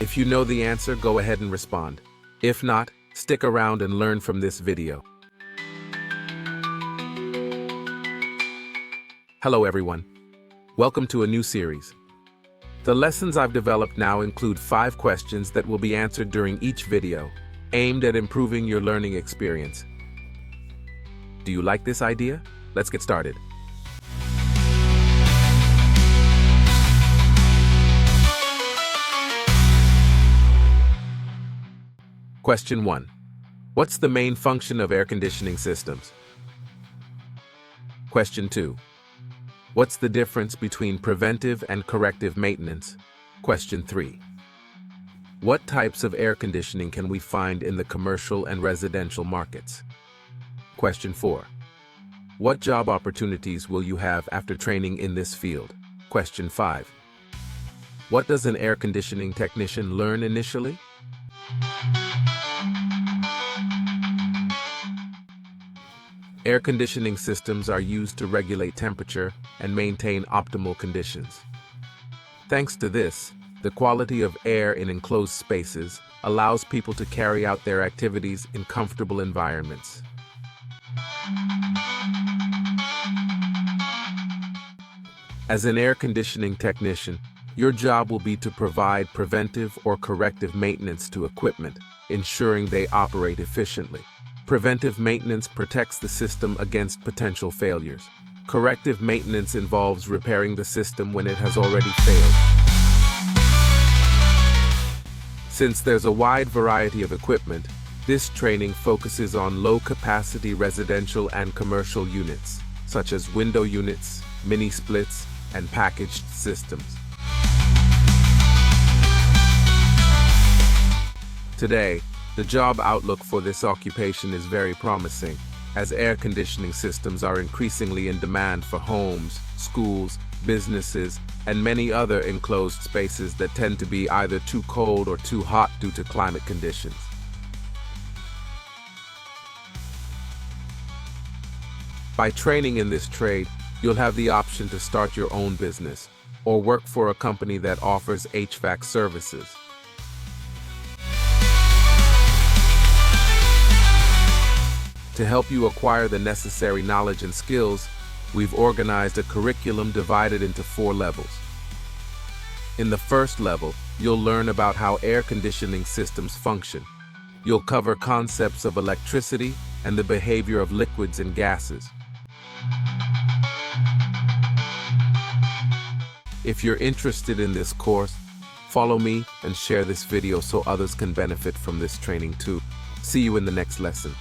If you know the answer, go ahead and respond. If not, stick around and learn from this video. Hello everyone. Welcome to a new series. The lessons I've developed now include 5 questions that will be answered during each video, aimed at improving your learning experience. Do you like this idea? Let's get started. Question 1. What's the main function of air conditioning systems? Question 2. What's the difference between preventive and corrective maintenance? Question 3. What types of air conditioning can we find in the commercial and residential markets? Question 4. What job opportunities will you have after training in this field? Question 5. What does an air conditioning technician learn initially? Air conditioning systems are used to regulate temperature and maintain optimal conditions. Thanks to this, the quality of air in enclosed spaces allows people to carry out their activities in comfortable environments. As an air conditioning technician, your job will be to provide preventive or corrective maintenance to equipment, ensuring they operate efficiently. Preventive maintenance protects the system against potential failures. Corrective maintenance involves repairing the system when it has already failed. Since there's a wide variety of equipment, this training focuses on low-capacity residential and commercial units, such as window units, mini-splits, and packaged systems. Today, the job outlook for this occupation is very promising, as air conditioning systems are increasingly in demand for homes, schools, businesses, and many other enclosed spaces that tend to be either too cold or too hot due to climate conditions. By training in this trade, you'll have the option to start your own business or work for a company that offers HVAC services. To help you acquire the necessary knowledge and skills, we've organized a curriculum divided into 4 levels. In the first level, you'll learn about how air conditioning systems function. You'll cover concepts of electricity and the behavior of liquids and gases. If you're interested in this course, follow me and share this video so others can benefit from this training too. See you in the next lesson.